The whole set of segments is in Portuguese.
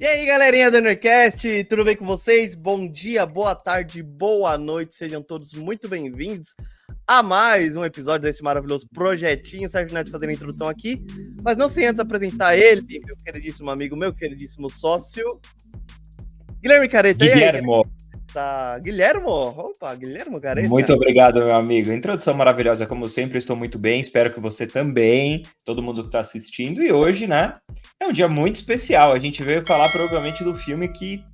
E aí, galerinha do Nerdcast, tudo bem com vocês? Bom dia, boa tarde, boa noite, sejam todos muito bem-vindos a mais um episódio desse maravilhoso projetinho. Sérgio Neto fazendo a introdução aqui, mas não sem antes apresentar ele, meu queridíssimo amigo, meu queridíssimo sócio, Guilherme Careta. E aí, Guilhermo, tá? Guilhermo? Opa, Guilhermo Careta. muito obrigado, meu amigo. Introdução maravilhosa, como sempre, estou muito bem. Espero que você também, todo mundo que está assistindo. E hoje, né, é um dia muito especial. A gente veio falar provavelmente do filme que,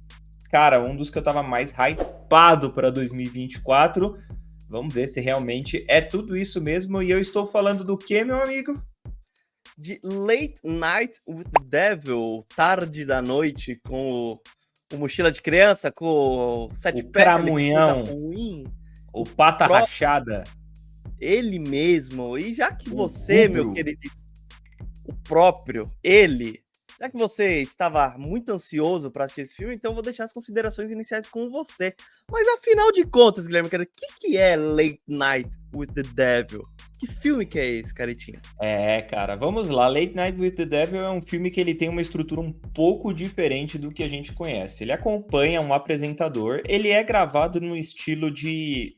cara, um dos que eu tava mais hypado para 2024. Vamos ver se realmente é tudo isso mesmo. E eu estou falando do quê, meu amigo? De Late Night with the Devil, tarde da noite, com o Mochila de Criança, com o Sete O Pés, Cramunhão, ruim, o Pata Pro- Rachada, ele mesmo. E já que o você, meu Rubro. querido, o próprio, ele, já que você estava muito ansioso para assistir esse filme, então eu vou deixar as considerações iniciais com você. Mas afinal de contas, Guilherme, cara, o que é Late Night with the Devil? Que filme que é esse, caretinha? Cara, vamos lá. Late Night with the Devil é um filme que ele tem uma estrutura um pouco diferente do que a gente conhece. Ele acompanha um apresentador, ele é gravado no estilo de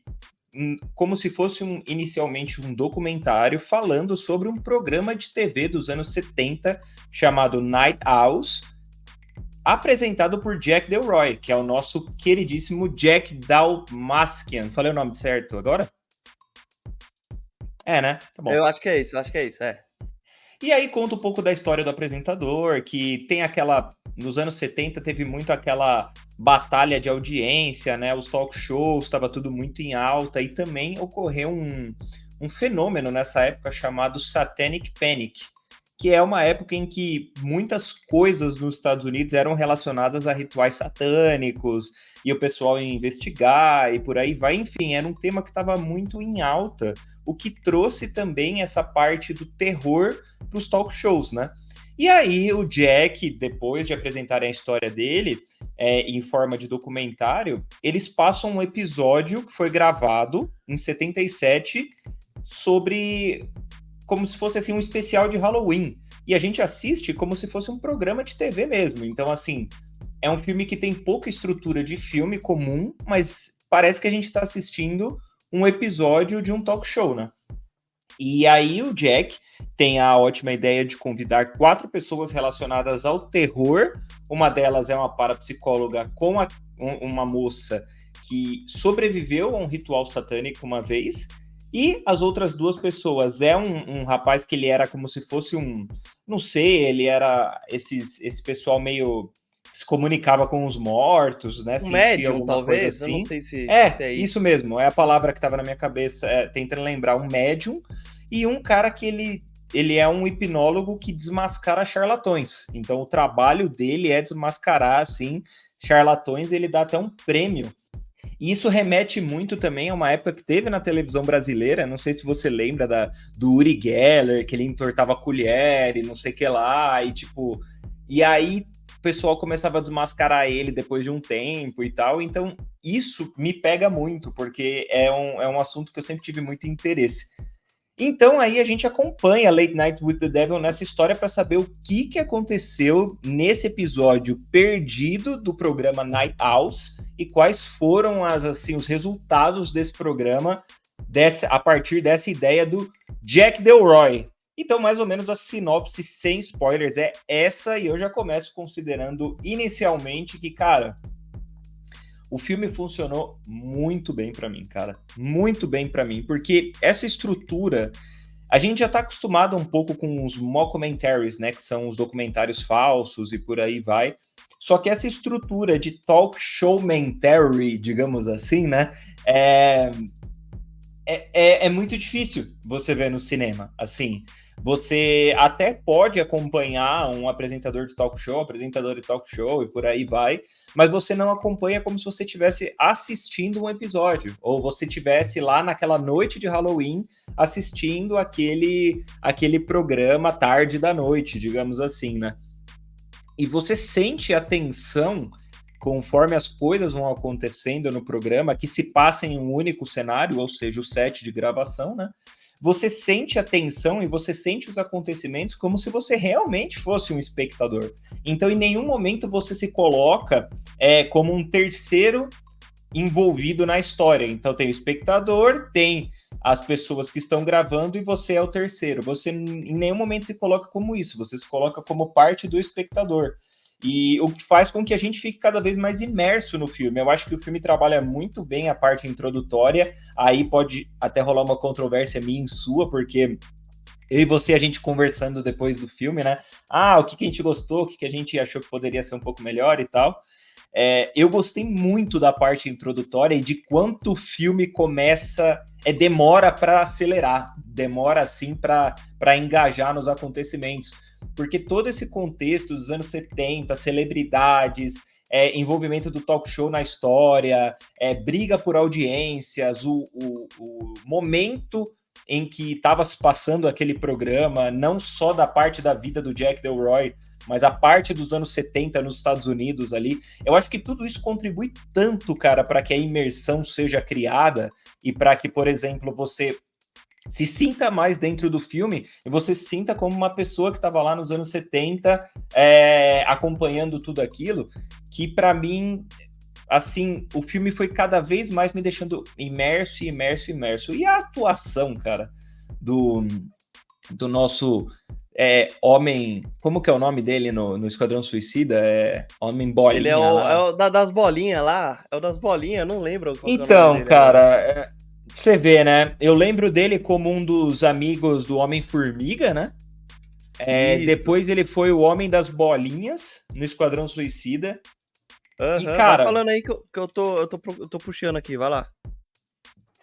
como se fosse inicialmente um documentário falando sobre um programa de TV dos anos 70 chamado Night Owls, apresentado por Jack Delroy, que é o nosso queridíssimo Jack Dalmaskian. Falei o nome certo agora? É, né? Tá bom. Eu acho que é isso, é. E aí conta um pouco da história do apresentador, que tem aquela... Nos anos 70 teve muito aquela batalha de audiência, né? Os talk shows, estava tudo muito em alta, e também ocorreu um fenômeno nessa época chamado Satanic Panic, que é uma época em que muitas coisas nos Estados Unidos eram relacionadas a rituais satânicos, e o pessoal ia investigar, e por aí vai. Enfim, era um tema que estava muito em alta, o que trouxe também essa parte do terror para os talk shows, né? E aí o Jack, depois de apresentarem a história dele em forma de documentário, eles passam um episódio que foi gravado em 77 sobre como se fosse assim um especial de Halloween. E a gente assiste como se fosse um programa de TV mesmo. Então, assim, é um filme que tem pouca estrutura de filme comum, mas parece que a gente está assistindo um episódio de um talk show, né? E aí o Jack tem a ótima ideia de convidar 4 pessoas relacionadas ao terror. Uma delas é uma parapsicóloga com uma moça que sobreviveu a um ritual satânico uma vez. E as outras 2 pessoas é um rapaz que ele era como se fosse um... Não sei, ele era esse pessoal meio... se comunicava com os mortos, né? Um Sentia médium, alguma coisa talvez? Eu não assim. sei se é isso. Isso mesmo, é a palavra que estava na minha cabeça, tentando lembrar, um médium e um cara que ele é um hipnólogo que desmascara charlatões. Então o trabalho dele é desmascarar, assim, charlatões, ele dá até um prêmio. E isso remete muito também a uma época que teve na televisão brasileira, não sei se você lembra do Uri Geller, que ele entortava a colher e não sei o que lá, e tipo... E aí o pessoal começava a desmascarar ele depois de um tempo e tal, então isso me pega muito, porque é um assunto que eu sempre tive muito interesse. Então aí a gente acompanha Late Night with the Devil nessa história para saber o que aconteceu nesse episódio perdido do programa Night Owls e quais foram os resultados desse programa a partir dessa ideia do Jack Delroy. Então, mais ou menos a sinopse sem spoilers é essa, e eu já começo considerando inicialmente que, cara, o filme funcionou muito bem para mim, cara. Muito bem para mim, porque essa estrutura... A gente já tá acostumado um pouco com os mockumentaries, né? Que são os documentários falsos e por aí vai. Só que essa estrutura de talk showmentary, digamos assim, né? É muito difícil você ver no cinema, assim. Você até pode acompanhar um apresentador de talk show e por aí vai, mas você não acompanha como se você estivesse assistindo um episódio, ou você estivesse lá naquela noite de Halloween assistindo aquele programa tarde da noite, digamos assim, né? E você sente a tensão conforme as coisas vão acontecendo no programa, que se passa em um único cenário, ou seja, o set de gravação, né? você sente a tensão e você sente os acontecimentos como se você realmente fosse um espectador. Então, em nenhum momento você se coloca como um terceiro envolvido na história. Então, tem o espectador, tem as pessoas que estão gravando e você é o terceiro. Você em nenhum momento se coloca como isso, você se coloca como parte do espectador. E o que faz com que a gente fique cada vez mais imerso no filme. Eu acho que o filme trabalha muito bem a parte introdutória, aí pode até rolar uma controvérsia minha e sua, porque eu e você, a gente conversando depois do filme, né? O que a gente gostou, o que a gente achou que poderia ser um pouco melhor e tal. Eu gostei muito da parte introdutória e de quanto o filme começa, demora para acelerar, demora assim para engajar nos acontecimentos, porque todo esse contexto dos anos 70, celebridades, envolvimento do talk show na história, briga por audiências, o momento em que estava se passando aquele programa, não só da parte da vida do Jack Delroy, mas a parte dos anos 70 nos Estados Unidos ali, eu acho que tudo isso contribui tanto, cara, para que a imersão seja criada e para que, por exemplo, você se sinta mais dentro do filme e você se sinta como uma pessoa que estava lá nos anos 70 acompanhando tudo aquilo, que para mim, assim, o filme foi cada vez mais me deixando imerso. E a atuação, cara, do nosso homem... Como que é o nome dele no Esquadrão Suicida? Homem Bolinha. Ele é o das bolinhas lá. É o das bolinhas, eu não lembro qual então, que é o nome dele, cara, você vê, né? Eu lembro dele como um dos amigos do Homem-Formiga, né? Depois ele foi o Homem das Bolinhas no Esquadrão Suicida. E, cara, vai falando aí que eu tô puxando aqui, vai lá.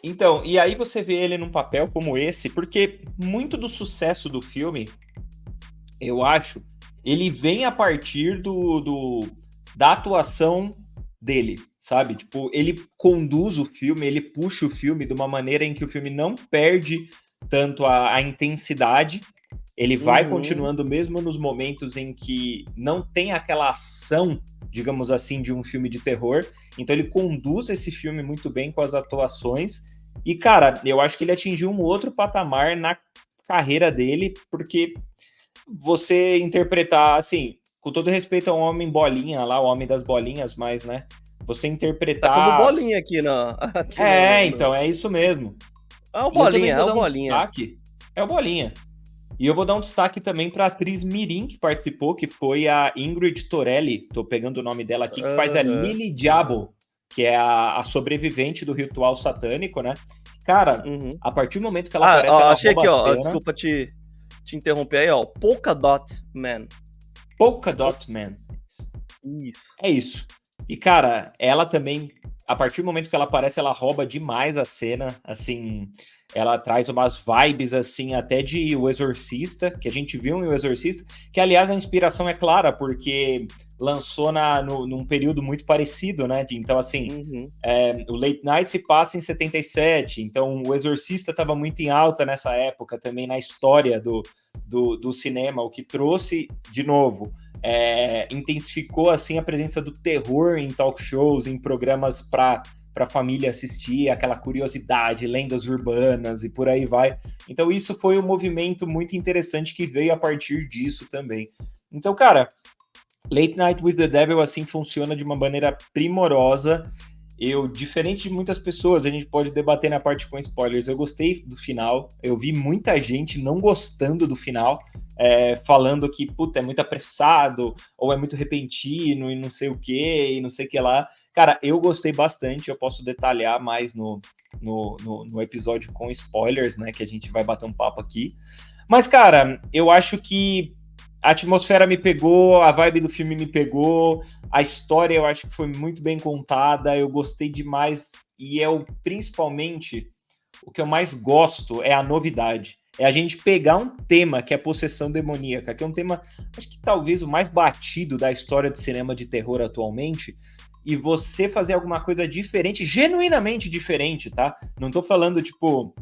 Então, e aí você vê ele num papel como esse, porque muito do sucesso do filme, eu acho, ele vem a partir da atuação dele, sabe? Tipo, ele conduz o filme, ele puxa o filme de uma maneira em que o filme não perde tanto a intensidade, ele vai continuando mesmo nos momentos em que não tem aquela ação, digamos assim, de um filme de terror. Então ele conduz esse filme muito bem com as atuações. E, cara, eu acho que ele atingiu um outro patamar na carreira dele, porque você interpretar, assim, com todo respeito ao Homem Bolinha lá, o Homem das Bolinhas, mas, né, você interpretar... Tá como bolinha aqui, não. Então, é isso mesmo. É o Bolinha, é o Bolinha. É o Bolinha. E eu vou dar um destaque também para a atriz mirim que participou, que foi a Ingrid Torelli, tô pegando o nome dela aqui, que faz a Lily Diabo, que é a sobrevivente do ritual satânico, né? Cara, a partir do momento que ela aparece... ela achei aqui, ó, desculpa te interromper aí, ó, Polka Dot Man. Polka Dot Man. Isso. É isso. E, cara, ela também, a partir do momento que ela aparece, ela rouba demais a cena, assim... Ela traz umas vibes, assim, até de O Exorcista, que a gente viu em O Exorcista, que, aliás, a inspiração é clara, porque lançou num período muito parecido, né? Então, assim, o Late Night se passa em 77, então O Exorcista estava muito em alta nessa época, também na história do cinema, o que trouxe, de novo, intensificou, assim, a presença do terror em talk shows, em programas para a família assistir, aquela curiosidade, lendas urbanas e por aí vai. Então isso foi um movimento muito interessante que veio a partir disso também. Então, cara, Late Night with the Devil, assim, funciona de uma maneira primorosa. Eu, diferente de muitas pessoas, a gente pode debater na parte com spoilers, eu gostei do final, eu vi muita gente não gostando do final, falando que, puta, é muito apressado, ou é muito repentino, e não sei o que, e não sei o que lá. Cara, eu gostei bastante, eu posso detalhar mais no episódio com spoilers, né, que a gente vai bater um papo aqui. Mas, cara, eu acho que a atmosfera me pegou, a vibe do filme me pegou, a história eu acho que foi muito bem contada, eu gostei demais, e principalmente, o que eu mais gosto é a novidade. É a gente pegar um tema que é possessão demoníaca, que é um tema, acho que talvez o mais batido da história do cinema de terror atualmente, e você fazer alguma coisa diferente, genuinamente diferente, tá? Não tô falando, tipo,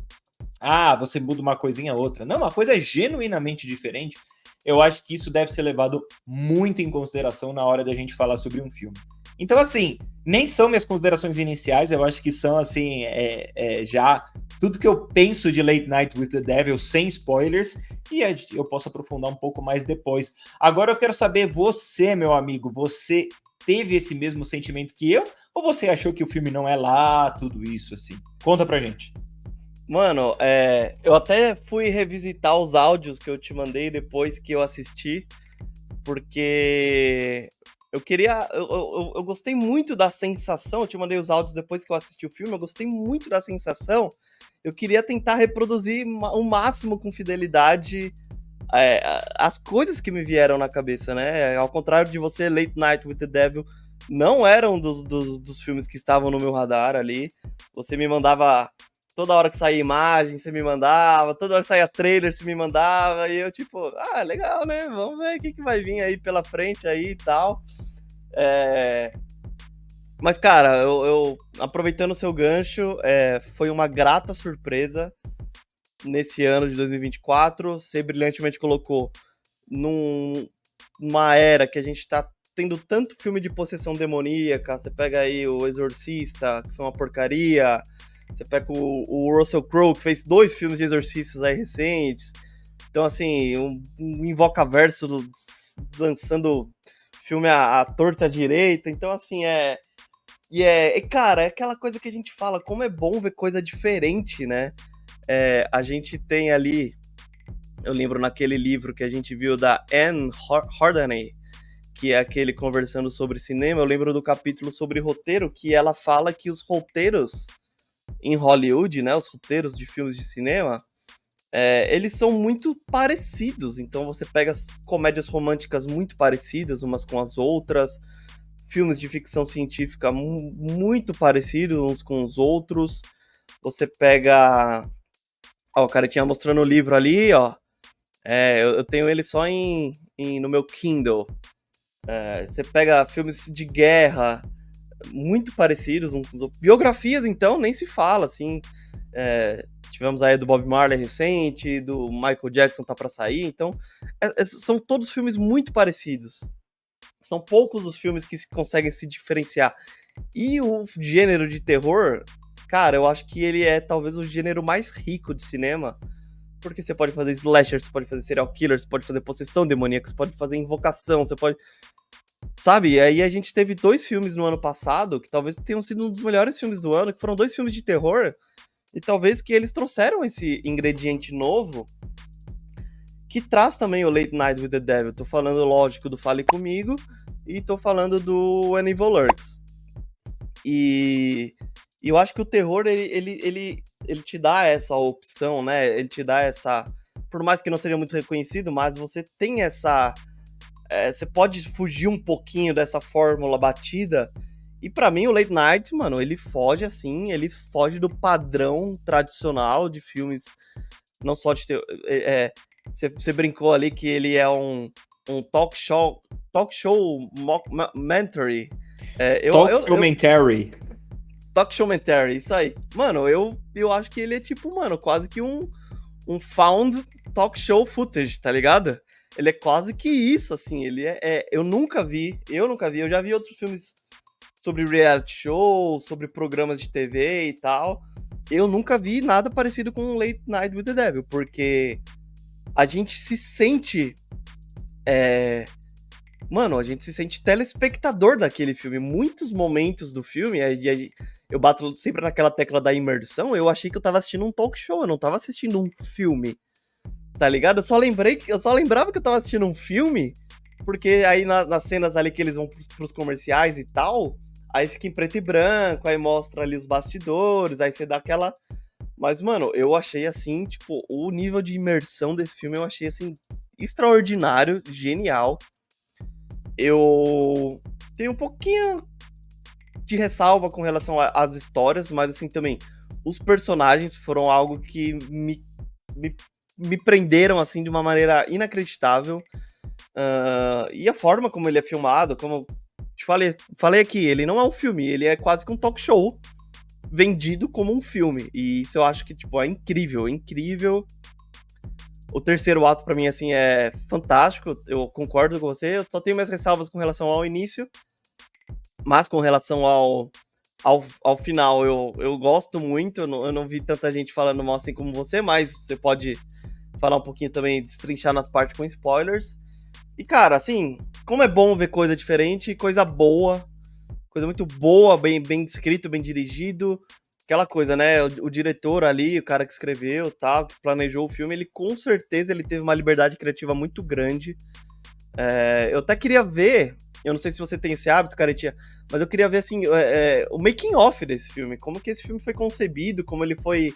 você muda uma coisinha ou outra. Não, uma coisa genuinamente diferente. Eu acho que isso deve ser levado muito em consideração na hora da gente falar sobre um filme. Então, assim, nem são minhas considerações iniciais, eu acho que são, assim, já tudo que eu penso de Late Night with the Devil sem spoilers, e eu posso aprofundar um pouco mais depois. Agora eu quero saber, você, meu amigo, você teve esse mesmo sentimento que eu? Ou você achou que o filme não é lá, tudo isso, assim? Conta pra gente. Mano, eu até fui revisitar os áudios que eu te mandei depois que eu assisti, porque eu queria. Eu gostei muito da sensação. Eu te mandei os áudios depois que eu assisti o filme. Eu gostei muito da sensação. Eu queria tentar reproduzir o máximo com fidelidade as coisas que me vieram na cabeça, né? Ao contrário de você, Late Night with the Devil não eram dos filmes que estavam no meu radar ali. Você me mandava. Toda hora que saía imagem, você me mandava. Toda hora que saía trailer, você me mandava. E eu, tipo, legal, né? Vamos ver o que vai vir aí pela frente aí e tal. Mas, cara, eu aproveitando o seu gancho, foi uma grata surpresa nesse ano de 2024. Você brilhantemente colocou numa era que a gente tá tendo tanto filme de possessão demoníaca. Você pega aí o Exorcista, que foi uma porcaria. Você pega o Russell Crowe, que fez 2 filmes de exorcistas aí recentes. Então, assim, um Invocaverso lançando filme à torta direita. Então, assim, cara, é aquela coisa que a gente fala, como é bom ver coisa diferente, né? A gente tem ali, eu lembro naquele livro que a gente viu da Anne Hornady, que é aquele conversando sobre cinema, eu lembro do capítulo sobre roteiro, que ela fala que os roteiros em Hollywood, né, os roteiros de filmes de cinema, eles são muito parecidos. Então você pega as comédias românticas muito parecidas umas com as outras, filmes de ficção científica muito parecidos uns com os outros. Você pega... o cara tinha mostrando o livro ali, ó. Eu tenho ele só no meu Kindle. Você pega filmes de guerra muito parecidos uns com os outros. Biografias, então, nem se fala, assim. Tivemos aí do Bob Marley recente, do Michael Jackson tá pra sair. Então, são todos filmes muito parecidos. São poucos os filmes que conseguem se diferenciar. E o gênero de terror, cara, eu acho que ele é talvez o gênero mais rico de cinema. Porque você pode fazer slasher, você pode fazer serial killer, você pode fazer possessão demoníaca, você pode fazer invocação, você pode... Sabe? E aí a gente teve 2 filmes no ano passado, que talvez tenham sido um dos melhores filmes do ano, que foram 2 filmes de terror, e talvez que eles trouxeram esse ingrediente novo, que traz também o Late Night with the Devil. Tô falando, lógico, do Fale Comigo, e tô falando do When Evil Lurks. E eu acho que o terror, ele te dá essa opção, né? Ele te dá essa... Por mais que não seja muito reconhecido, mas você tem essa... você pode fugir um pouquinho dessa fórmula batida. E pra mim, o Late Night, mano, ele foge, assim, ele foge do padrão tradicional de filmes, não só de ter... Você brincou ali que ele é um talk show mockumentary. Talk showmentary, isso aí. Mano, eu acho que ele é tipo, mano, quase que um found talk show footage, tá ligado? Ele é quase que isso, assim, ele eu nunca vi, eu já vi outros filmes sobre reality show, sobre programas de TV e tal. Eu nunca vi nada parecido com Late Night with the Devil, porque a gente se sente... Mano, a gente se sente telespectador daquele filme. Muitos momentos do filme, eu bato sempre naquela tecla da imersão, eu achei que eu tava assistindo um talk show, eu não tava assistindo um filme, tá ligado? Eu só lembrava que eu tava assistindo um filme, porque aí nas cenas ali que eles vão pros comerciais e tal, aí fica em preto e branco, aí mostra ali os bastidores, aí você dá aquela... Mas, mano, eu achei assim, tipo, o nível de imersão desse filme eu achei, assim, extraordinário, genial. Eu tenho um pouquinho de ressalva com relação às histórias, mas assim também, os personagens foram algo que me prenderam assim de uma maneira inacreditável. E a forma como ele é filmado, como eu te falei aqui, ele não é um filme, ele é quase que um talk show vendido como um filme. E isso eu acho que tipo, é incrível, incrível. O terceiro ato, pra mim, assim, é fantástico. Eu concordo com você. Eu só tenho mais ressalvas com relação ao início. Mas com relação ao final eu gosto muito, eu não vi tanta gente falando mal assim como você, mas você pode falar um pouquinho também, destrinchar nas partes com spoilers. E, cara, assim, como é bom ver coisa diferente, coisa boa, coisa muito boa, bem escrito, bem dirigido. Aquela coisa, né? O diretor ali, o cara que escreveu, tal, que planejou o filme, ele com certeza ele teve uma liberdade criativa muito grande. Eu até queria ver, eu não sei se você tem esse hábito, Caretinha, mas eu queria ver, assim, o making off desse filme, como que esse filme foi concebido, como ele foi...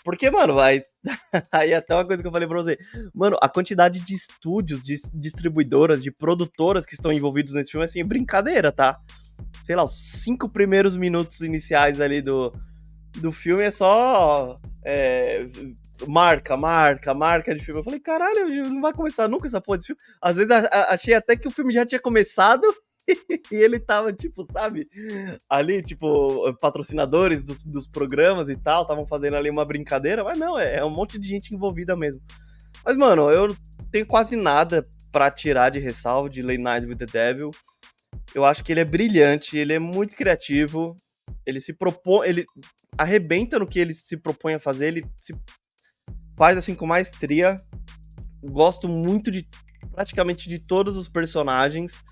porque, mano, vai... aí até uma coisa que eu falei pra você, mano, a quantidade de estúdios, de distribuidoras, de produtoras que estão envolvidos nesse filme, assim, é brincadeira, tá? Sei lá, os 5 primeiros minutos iniciais ali do filme é só marca de filme. Eu falei, caralho, não vai começar nunca essa porra desse filme. Às vezes achei até que o filme já tinha começado e ele tava, tipo, sabe, ali, tipo, patrocinadores dos programas e tal, estavam fazendo ali uma brincadeira, mas não, é um monte de gente envolvida mesmo. Mas, mano, eu tenho quase nada pra tirar de ressalva de Late Night with the Devil. Eu acho que ele é brilhante, ele é muito criativo, ele se propõe, ele arrebenta no que ele se propõe a fazer, ele se faz assim com maestria. Gosto muito de praticamente de todos os personagens.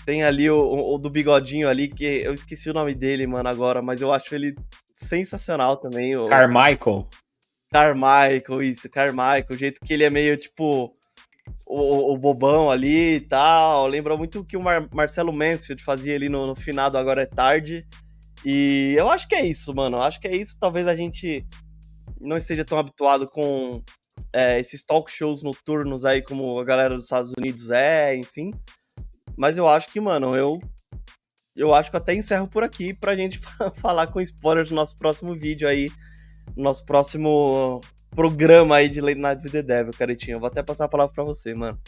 Tem ali o do bigodinho ali, que eu esqueci o nome dele, mano, agora, mas eu acho ele sensacional também. Carmichael. Carmichael, isso, Carmichael, o jeito que ele é meio tipo o bobão ali e tal. Lembra muito o que o Marcelo Mansfield fazia ali no finado Agora é Tarde. E eu acho que é isso, mano. Eu acho que é isso. Talvez a gente não esteja tão habituado com esses talk shows noturnos aí, como a galera dos Estados Unidos enfim. Mas eu acho que, mano, eu acho que eu até encerro por aqui pra gente falar com spoilers no nosso próximo vídeo aí, no nosso próximo programa aí de Late Night with the Devil, Caretinha. Eu vou até passar a palavra pra você, mano.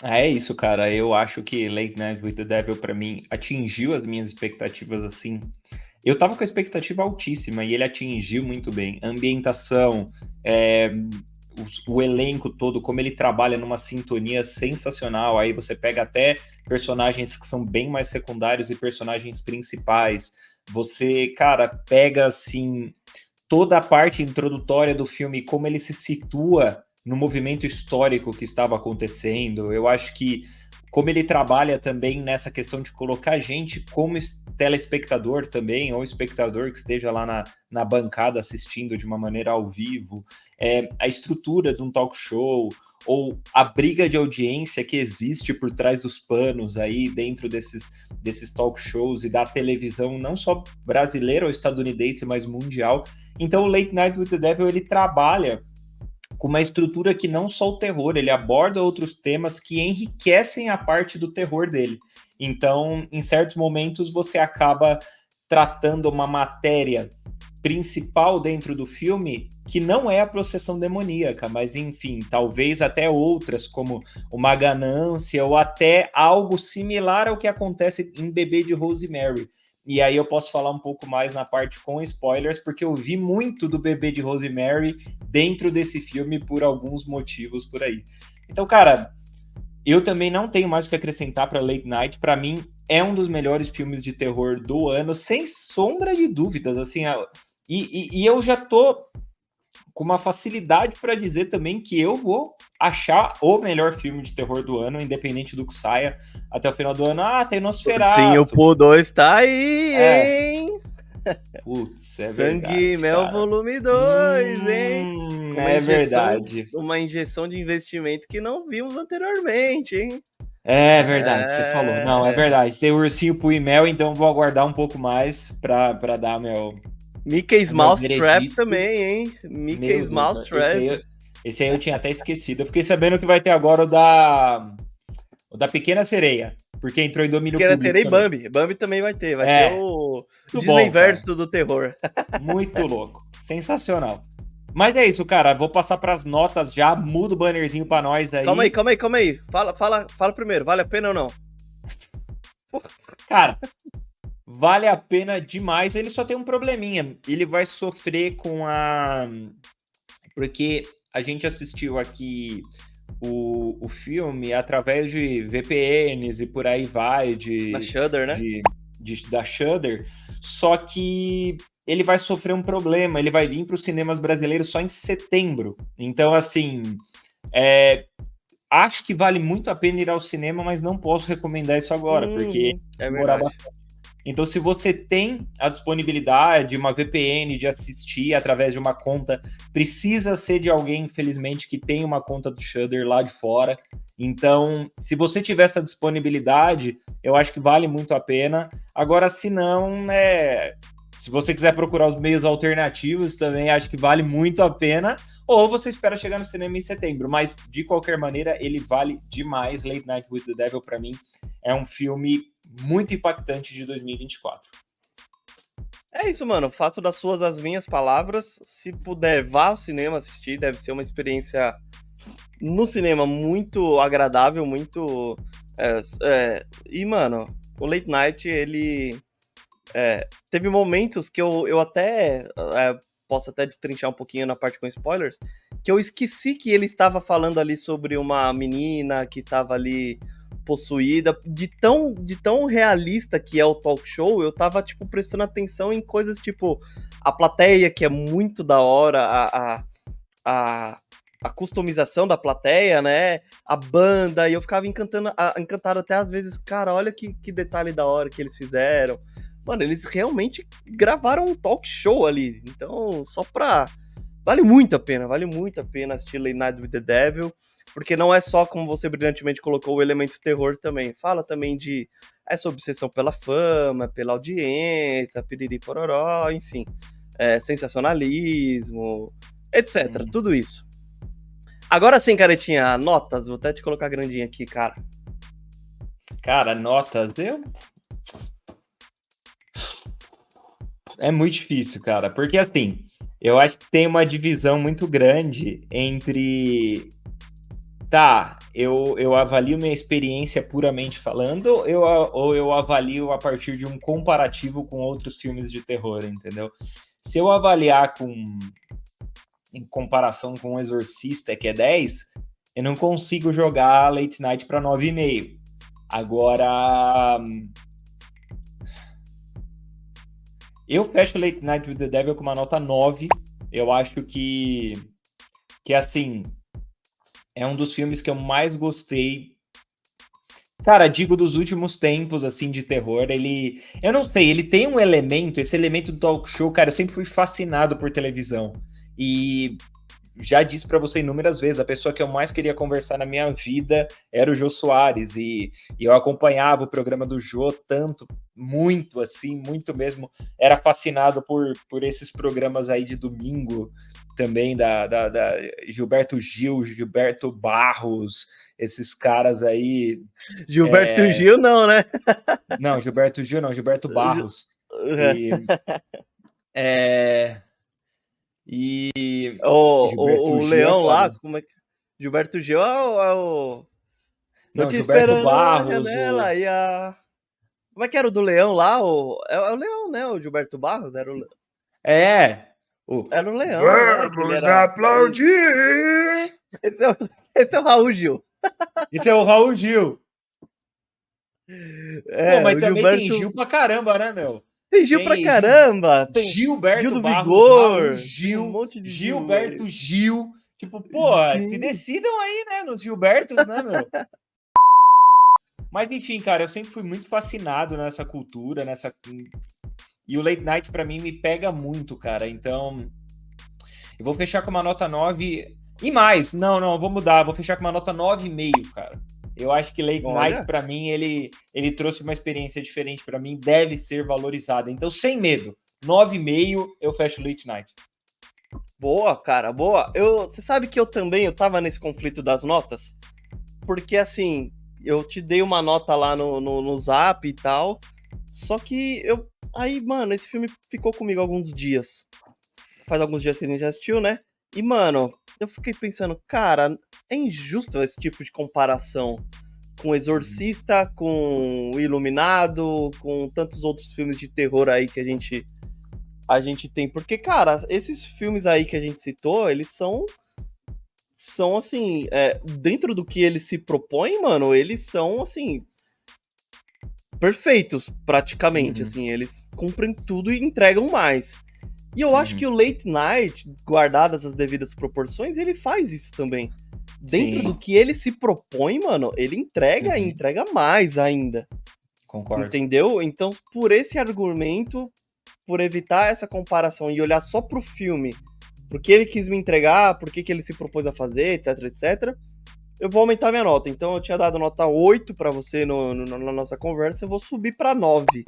É isso, cara. Eu acho que Late Night with the Devil, pra mim, atingiu as minhas expectativas, assim. Eu tava com a expectativa altíssima e ele atingiu muito bem. A ambientação, o elenco todo, como ele trabalha numa sintonia sensacional. Aí você pega até personagens que são bem mais secundários e personagens principais. Você, cara, pega, assim, toda a parte introdutória do filme, como ele se situa no movimento histórico que estava acontecendo. Eu acho que como ele trabalha também nessa questão de colocar a gente como telespectador também, ou espectador que esteja lá na bancada assistindo de uma maneira ao vivo, a estrutura de um talk show, ou a briga de audiência que existe por trás dos panos aí dentro desses talk shows e da televisão, não só brasileira ou estadunidense, mas mundial. Então o Late Night with the Devil, ele trabalha com uma estrutura que não só o terror, ele aborda outros temas que enriquecem a parte do terror dele. Então, em certos momentos, você acaba tratando uma matéria principal dentro do filme que não é a possessão demoníaca, mas enfim, talvez até outras, como uma ganância ou até algo similar ao que acontece em Bebê de Rosemary. E aí eu posso falar um pouco mais na parte com spoilers, porque eu vi muito do Bebê de Rosemary dentro desse filme por alguns motivos por aí. Então, cara, eu também não tenho mais o que acrescentar para Late Night. Para mim, é um dos melhores filmes de terror do ano, sem sombra de dúvidas. Assim, e eu já tô com uma facilidade para dizer também que eu vou achar o melhor filme de terror do ano, independente do que saia até o final do ano. Ah, tem Nosferatu. Sim, o Pool 2 tá aí, hein? Putz, é Sangue verdade, Mel cara. Volume 2, hein? É verdade. Uma injeção de investimento que não vimos anteriormente, hein? É verdade, você falou. Não, é verdade. Tem o Ursinho Poo e Mel, então vou aguardar um pouco mais pra dar meu... Mickey's Mousetrap também, hein? Mickey's Mousetrap. Esse aí eu tinha até esquecido. Eu fiquei sabendo que vai ter agora o da Pequena Sereia, porque entrou em domínio Pequena público. Sereia e Bambi. Bambi também vai ter. Vai ter o Disney Verso do terror. Muito louco. Sensacional. Mas é isso, cara. Vou passar para as notas já. Muda o bannerzinho para nós aí. Calma aí. Fala primeiro. Vale a pena ou não? Cara, vale a pena demais. Ele só tem um probleminha. Ele vai sofrer com a... Porque a gente assistiu aqui o filme através de VPNs e por aí vai. Na Shudder, né? da Shudder, só que ele vai sofrer um problema, ele vai vir para os cinemas brasileiros só em setembro. Então, assim, acho que vale muito a pena ir ao cinema, mas não posso recomendar isso agora, porque É demorar verdade. bastante. Então, se você tem a disponibilidade, uma VPN de assistir através de uma conta, precisa ser de alguém, infelizmente, que tem uma conta do Shudder lá de fora. Então, se você tiver essa disponibilidade, eu acho que vale muito a pena. Agora, se não, se você quiser procurar os meios alternativos, também acho que vale muito a pena. Ou você espera chegar no cinema em setembro. Mas, de qualquer maneira, ele vale demais. Late Night with the Devil, para mim, é um filme muito impactante de 2024. É isso, mano. Faço das suas as minhas palavras. Se puder, vá ao cinema assistir. Deve ser uma experiência no cinema muito agradável, muito. E, mano, o Late Night, ele. Teve momentos que eu até. Posso até destrinchar um pouquinho na parte com spoilers. Que eu esqueci que ele estava falando ali sobre uma menina que estava ali possuída. De tão realista que é o talk show, eu tava, tipo, prestando atenção em coisas tipo a plateia, que é muito da hora, a customização da plateia, né? A banda, e eu ficava encantado até às vezes, cara, olha que detalhe da hora que eles fizeram. Mano, eles realmente gravaram um talk show ali. Então, vale muito a pena assistir Late Night with the Devil, porque não é só, como você brilhantemente colocou, o elemento terror também. Fala também de essa obsessão pela fama, pela audiência, piriri pororó, enfim. Sensacionalismo, etc. Tudo isso. Agora sim, caretinha, notas. Vou até te colocar grandinha aqui, cara. Cara, notas, é muito difícil, cara, porque assim, eu acho que tem uma divisão muito grande entre eu avalio minha experiência puramente falando, ou eu avalio a partir de um comparativo com outros filmes de terror, entendeu? Se eu avaliar em comparação com o Exorcista, que é 10, eu não consigo jogar Late Night para 9,5. Agora, eu fecho Late Night with the Devil com uma nota 9. Eu acho que assim, é um dos filmes que eu mais gostei. Cara, digo dos últimos tempos, assim, de terror. Eu não sei, ele tem um elemento, esse elemento do talk show, cara, eu sempre fui fascinado por televisão. E já disse para você inúmeras vezes, a pessoa que eu mais queria conversar na minha vida era o Jô Soares, e eu acompanhava o programa do Jô tanto, muito assim, muito mesmo, era fascinado por esses programas aí de domingo, também da Gilberto Gil, Gilberto Barros, esses caras aí. Gilberto Gil não, né? Não, Gilberto Gil não, Gilberto Barros. O Gil é Leão lá, foda. como é que... Gilberto Gil é o... Tô Não, te Gilberto esperando na Barros, janela e a... Como é que era o do Leão lá? É o Leão, né? O Gilberto Barros era o... Era o Leão, né? Que ele Vamos era... aplaudir! Esse é o Raul Gil. Esse é o Raul Gil. Pô, mas O também tem Gilberto... Gil pra caramba, né, meu? Tem Gil pra caramba! Tem Gil Gilberto do Barros, Raul Vigor, tem um Gil, monte de Gil Gilberto aí. Gil. Tipo, pô, se Sim. decidam aí, né, nos Gilbertos, né, meu? Mas enfim, cara, eu sempre fui muito fascinado nessa cultura, E o Late Night pra mim me pega muito, cara. Então, eu vou fechar com uma nota 9 e mais. Não, vou mudar, vou fechar com uma nota 9,5, cara. Eu acho que Late Night, pra mim, ele trouxe uma experiência diferente pra mim, deve ser valorizada. Então, sem medo, 9,5, eu fecho Late Night. Boa, cara, boa. Você sabe que eu tava nesse conflito das notas? Porque, assim, eu te dei uma nota lá no Zap e tal, só que aí, mano, esse filme ficou comigo alguns dias. Faz alguns dias que a gente já assistiu, né? E, mano, eu fiquei pensando, cara, é injusto esse tipo de comparação com Exorcista, com Iluminado, com tantos outros filmes de terror aí que a gente tem. Porque, cara, esses filmes aí que a gente citou, eles são assim, dentro do que eles se propõem, mano, eles são, assim, perfeitos, praticamente, Uhum. assim, eles cumprem tudo e entregam mais. E eu acho Uhum. que o Late Night, guardadas as devidas proporções, ele faz isso também. Dentro do Sim. que ele se propõe, mano, ele entrega e Uhum. entrega mais ainda. Concordo. Entendeu? Então, por esse argumento, por evitar essa comparação e olhar só pro filme, pro que ele quis me entregar, por que ele se propôs a fazer, etc, etc, eu vou aumentar minha nota. Então, eu tinha dado nota 8 pra você na nossa conversa, eu vou subir pra 9.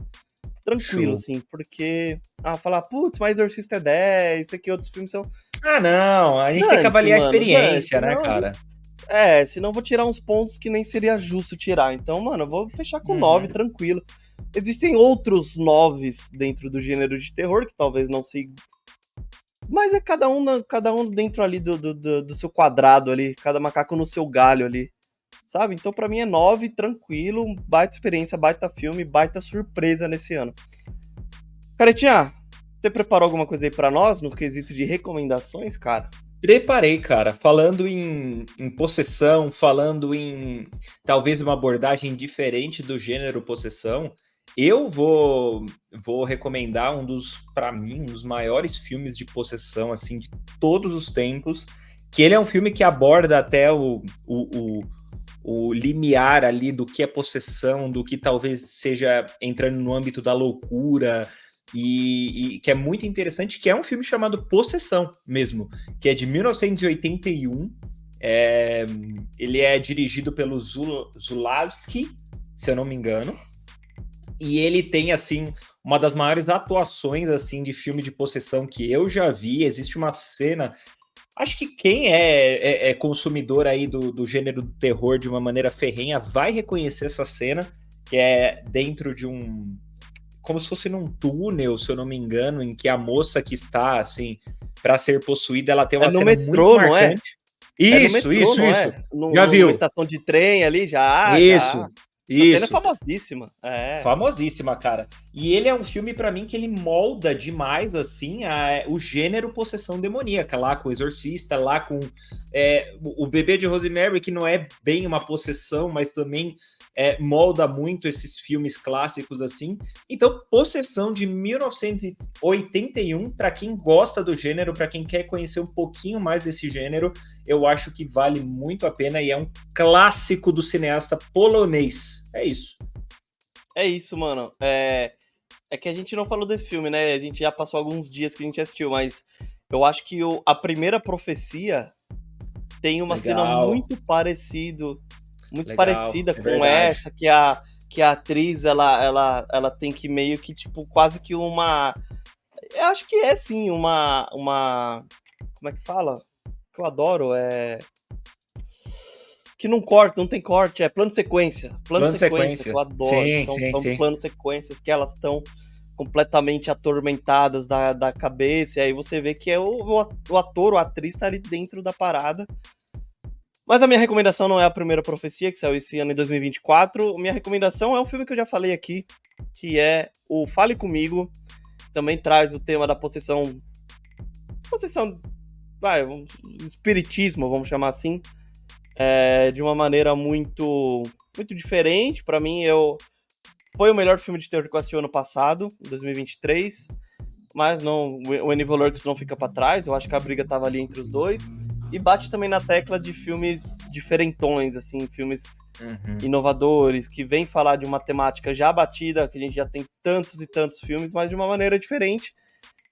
Tranquilo, Show. assim, porque... Ah, falar, putz, mas Exorcista é 10, isso aqui, outros filmes são... Ah, não, a gente tem que Dane-se, avaliar a mano, dane-se. experiência, né, Senão a gente... cara? Senão eu vou tirar uns pontos que nem seria justo tirar. Então, mano, eu vou fechar com 9, Uhum. tranquilo. Existem outros 9 dentro do gênero de terror, que talvez não se... Mas é cada um dentro ali do seu quadrado ali, cada macaco no seu galho ali, sabe? Então pra mim é 9, tranquilo, baita experiência, baita filme, baita surpresa nesse ano. Caretinha, você preparou alguma coisa aí pra nós no quesito de recomendações, cara? Preparei, cara. Falando em possessão, falando em talvez uma abordagem diferente do gênero possessão, eu vou recomendar para mim, um dos maiores filmes de possessão, assim, de todos os tempos, que ele é um filme que aborda até o limiar ali do que é possessão, do que talvez seja entrando no âmbito da loucura, e que é muito interessante, que é um filme chamado Possessão mesmo, que é de 1981. Ele é dirigido pelo Zulawski, se eu não me engano, e ele tem, assim, uma das maiores atuações, assim, de filme de possessão que eu já vi. Existe uma cena... Acho que quem é consumidor aí do gênero do terror de uma maneira ferrenha vai reconhecer essa cena, que é dentro de como se fosse num túnel, se eu não me engano, em que a moça que está, assim, para ser possuída, ela tem É uma no cena muito metrô, não é? marcante. É no Isso, metrô, isso, não isso. é? Já Numa viu? estação de trem ali, já, Isso, já. Essa cena é isso. famosíssima. É. Famosíssima, cara. E ele é um filme, pra mim, que ele molda demais, assim, o gênero possessão demoníaca, lá com o Exorcista, lá com o Bebê de Rosemary, que não é bem uma possessão, mas também molda muito esses filmes clássicos, assim. Então, Possessão de 1981, pra quem gosta do gênero, pra quem quer conhecer um pouquinho mais desse gênero, eu acho que vale muito a pena e é um clássico do cineasta polonês. É isso. É isso, mano. É que a gente não falou desse filme, né? A gente já passou alguns dias que a gente assistiu, mas eu acho que a primeira profecia tem uma cena Legal, muito legal, parecida é com verdade. essa, que a atriz, ela tem que meio que, tipo, quase que uma... Eu acho que é, sim, uma... Como é que fala? Que eu adoro, que não corta, não tem corte, é plano sequência. Plano Plano de sequência, que eu sequência. adoro, que Sim, são, sim, são sim. planos sequências que elas estão completamente atormentadas da cabeça, e aí você vê que é o ator, ou a atriz tá ali dentro da parada. Mas a minha recomendação não é a primeira profecia, que saiu esse ano em 2024. Minha recomendação é um filme que eu já falei aqui, que é o Fale Comigo. Também traz o tema da possessão. Possessão. Espiritismo, vamos chamar assim. De uma maneira muito diferente. Pra mim, foi o melhor filme de terror que eu assisti ano passado, em 2023. Mas não, o Annie Lurks não fica pra trás. Eu acho que a briga tava ali entre os dois. E bate também na tecla de filmes diferentões, assim, filmes Uhum. inovadores, que vem falar de uma temática já batida, que a gente já tem tantos e tantos filmes, mas de uma maneira diferente.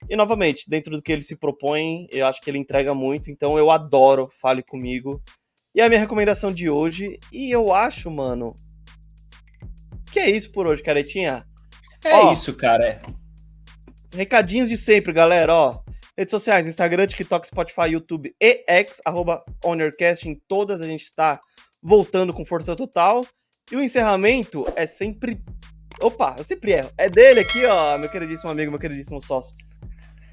E, novamente, dentro do que ele se propõe, eu acho que ele entrega muito. Então eu adoro Fale Comigo. E é a minha recomendação de hoje. E eu acho, mano, que é isso por hoje, caretinha. É Ó, isso, cara. recadinhos de sempre, galera, ó. Redes sociais, Instagram, TikTok, Spotify, YouTube e X, @OnYourCast, em todas a gente está voltando com força total. E o encerramento é sempre... Opa, eu sempre erro. É dele aqui, ó, meu queridíssimo amigo, meu queridíssimo sócio.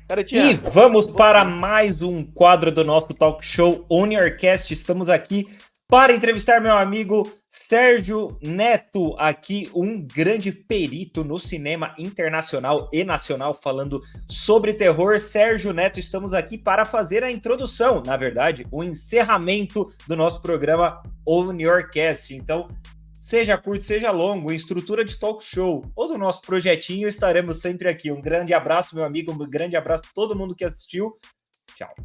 E Caretinha, vamos para você. mais um quadro do nosso talk show On Your Cast. Estamos aqui para entrevistar meu amigo Sérgio Neto, aqui um grande perito no cinema internacional e nacional falando sobre terror. Sérgio Neto, estamos aqui para fazer a introdução, na verdade, o encerramento do nosso programa On Your Cast. Então, seja curto, seja longo, em estrutura de talk show ou do nosso projetinho, estaremos sempre aqui. Um grande abraço, meu amigo, um grande abraço a todo mundo que assistiu. Tchau.